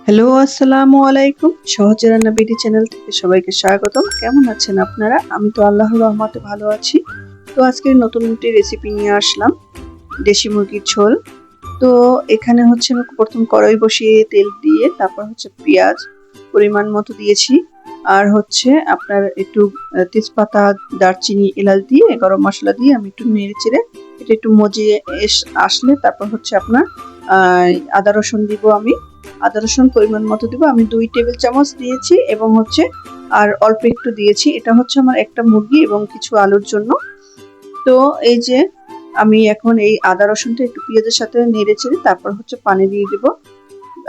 Hello, আসসালামু আলাইকুম। সহজে রান্না বিডি চ্যানেল থেকে সবাইকে স্বাগতম। কেমন আছেন আপনারা? আমি তো আল্লাহর রহমতে ভালো আছি। তো আজকে নতুন একটি রেসিপি নিয়ে আসলাম, দেশি মুরগির ঝোল। তো এখানে হচ্ছে আমি প্রথম কড়াই বসিয়ে তেল দিয়ে তারপর হচ্ছে পেঁয়াজ পরিমাণ মতো দিয়েছি। আর হচ্ছে আপনার একটু তেজপাতা, দারচিনি, এলাচ দিয়ে গরম মশলা দিয়ে আমি একটু নেড়ে চেড়ে এটা একটু মজিয়ে আসলে তারপর হচ্ছে আপনার আদা রসুন দিব আমি। আদা রসুন পরিমাণ মতো দিব আমি 2 টেবিল চামচ দিয়েছি এবং হচ্ছে আর অল্প একটু দিয়েছি। এটা হচ্ছে আমার একটা মুরগি এবং কিছু আলুর জন্য। তো এই যে আমি এখন এই আদা রসুনটা একটু পেঁয়াজের সাথে নেড়ে চেড়ে তারপর হচ্ছে পানি দিয়ে দিব।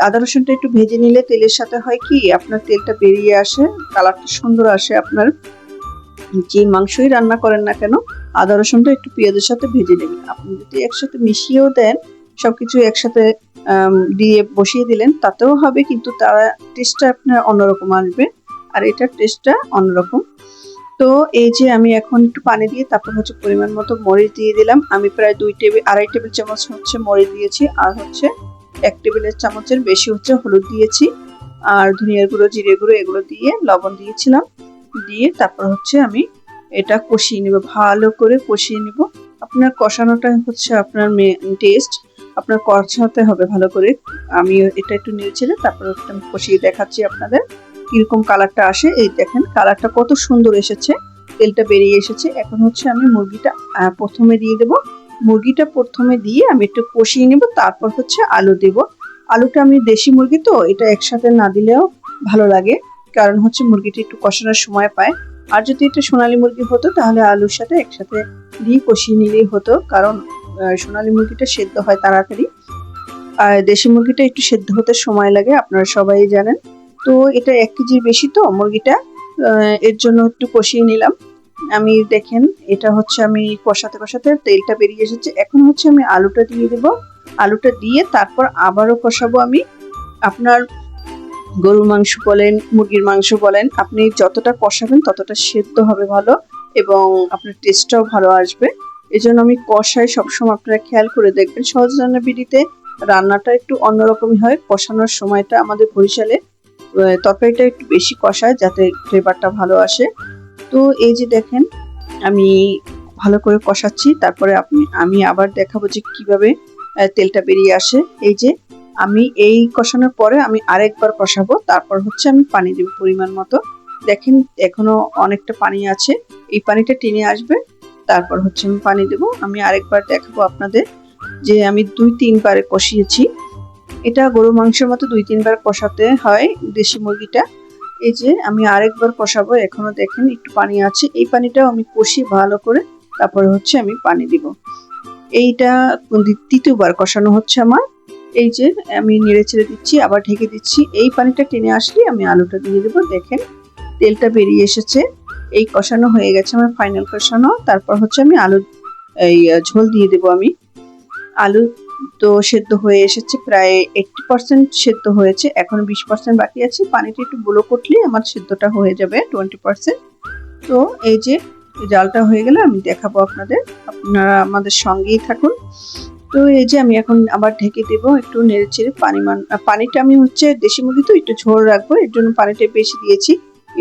আদা রসুনটা একটু ভেজে নিলে তেলের সাথে হয় কি আপনার তেলটা বেরিয়ে আসে, কালারটা সুন্দর আসে। আপনার যে মাংসই রান্না করেন না কেন আদা রসুনটা একটু পেঁয়াজের সাথে ভেজে নেবেন। আপনি যদি একসাথে মিশিয়েও দেন, সবকিছু একসাথে দিয়ে বসিয়ে দিলেন তাতেও হবে, কিন্তু তার টেস্টটা আপনার অন্যরকম আসবে আর এটার টেস্টটা অন্যরকম। তো এই যে আমি এখন একটু পানি দিয়ে তারপর হচ্ছে পরিমাণ মতো মরিচ দিয়ে দিলাম। আমি প্রায় 2 টেবিল চামচ হচ্ছে মরিচ দিয়েছি আর হচ্ছে 1 টেবিলের চামচের বেশি হচ্ছে হলুদ দিয়েছি আর ধনিয়ার গুঁড়ো, জিরে গুঁড়ো এগুলো দিয়ে লবণ দিয়েছিলাম। দিয়ে তারপর হচ্ছে আমি এটা কষিয়ে নিব, ভালো করে কষিয়ে নিব। আপনার কষানোটা হচ্ছে আপনার টেস্ট, আপনার কষাতে হবে ভালো করে। আমি এটা একটু নেড়েচেড়ে তারপর একটু কষিয়ে দেখাচ্ছি আপনাদের কিরকম কালারটা আসে। এই দেখেন কালারটা কত সুন্দর এসেছে, তেলটা বেরিয়ে এসেছে। এখন হচ্ছে আমি মুরগিটা প্রথমে দিয়ে দেব। মুরগিটা প্রথমে দিয়ে আমি একটু কষিয়ে নেব, তারপর হচ্ছে আলু দেব। আলুটা আমি দেশি মুরগি তো এটা একসাথে না দিলেও ভালো লাগে, কারণ হচ্ছে মুরগিটা একটু কষানোর সময় পায়। আর যদি এটা সোনালী মুরগি হতো তাহলে আলুর সাথে একসাথে দিয়ে কষিয়ে নিলেই হতো, কারণ সোনালী মুরগিটা সেদ্ধ হয় তাড়াতাড়ি আর দেশি মুরগিটা একটু সেদ্ধ হতে সময় লাগে, আপনারা সবাই জানেন। তো এটা 1 কেজির বেশি তো মুরগিটা, এর জন্য একটু কষিয়ে নিলাম আমি। দেখেন এটা হচ্ছে আমি কষাতে কষাতে তেলটা বেরিয়ে এসেছে। এখন হচ্ছে আমি আলুটা দিয়ে দেব। আলুটা দিয়ে তারপর আবারও কষাবো আমি। আপনার গরুর মাংস বলেন, মুরগির মাংস বলেন, আপনি যতটা কষাবেন ততটা সেদ্ধ হবে ভালো এবং আপনার টেস্টটাও ভালো আসবে। এই জন্য আমি কষাই সবসময়, আপনারা খেয়াল করে দেখবেন। সহজ রান্না বিডিতে রান্নাটা একটু অন্যরকমই হয়, কষানোর সময়টা আমাদের বরিশালে তরকারিটা একটু বেশি কষায় যাতে ফ্লেভারটা ভালো আসে। তো এই যে দেখেন আমি ভালো করে কষাচ্ছি, তারপরে আমি আবার দেখাবো যে কিভাবে তেলটা বেরিয়ে আসে। এই যে আমি এই কষানোর পরে আমি আরেকবার কষাবো, তারপর হচ্ছে আমি পানি দেব পরিমাণ মতো। দেখেন এখনো অনেকটা পানি আছে, এই পানিটা টেনে আসবে, তারপর হচ্ছে আমি পানি দেব। আমি আরেকবার দেখাবো আপনাদের যে আমি 2-3 বারে কষিয়েছি। এটা গরু মাংসের মতো 2-3 বার কষাতে হয় দেশি মুরগিটা। এই যে আমি আরেকবার কষাবো, এখনো দেখেন একটু পানি আছে, এই পানিটাও আমি কষিয়ে ভালো করে তারপরে হচ্ছে আমি পানি দিব। এইটা তৃতীয়বার কষানো হচ্ছে আমার। এই যে আমি নেড়ে ছেড়ে দিচ্ছি, আবার ঢেকে দিচ্ছি। এই পানিটা টেনে আসলে আমি আলুটা দিয়ে দেবো। দেখেন তেলটা বেরিয়ে এসেছে, এই কষানো হয়ে গেছে আমার, ফাইনাল কষানো। তারপর হচ্ছে আমি আলু এই ঝোল দিয়ে দেবো আমি। আলু তো সেদ্ধ হয়ে এসেছে, প্রায় 80% সেদ্ধ হয়েছে, এখন 20% বাকি আছে। পানিটা একটু বুলো করলে আমার সেদ্ধটা হয়ে যাবে 20%। তো এই যে জালটা হয়ে গেলে আমি দেখাবো আপনাদের, আপনারা আমাদের সঙ্গেই থাকুন। তো এই যে আমি এখন আবার ঢেকে দেবো, একটু নেড়ে চেড়ে পানিটা আমি হচ্ছে দেশি মুরগি তো একটু ঝোল রাখবো, এর জন্য পানিটা বেশি দিয়েছি।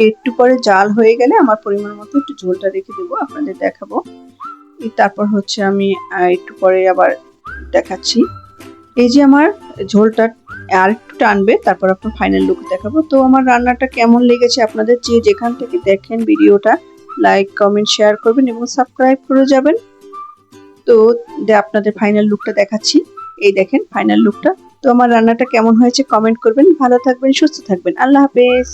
একটু পরে জাল হয়ে গেলে আমার পরিমাণ মতো একটু ঝোলটা রেখে দেবো, আপনাদের দেখাবো। তারপর হচ্ছে আমি একটু পরে আবার দেখাচ্ছি। এই যে আমার ঝোলটা আর একটু টানবে, তারপর আপনার ফাইনাল লুক দেখাবো। তো আমার রান্নাটা কেমন লেগেছে আপনাদের, যে যেখান থেকে দেখেন ভিডিওটা লাইক, কমেন্ট, শেয়ার করবেন এবং সাবস্ক্রাইব করে যাবেন। তো আপনাদের ফাইনাল লুকটা দেখাচ্ছি। এই দেখেন ফাইনাল লুকটা। তো আমার রান্নাটা কেমন হয়েছে কমেন্ট করবেন। ভালো থাকবেন, সুস্থ থাকবেন। আল্লাহ হাফেজ।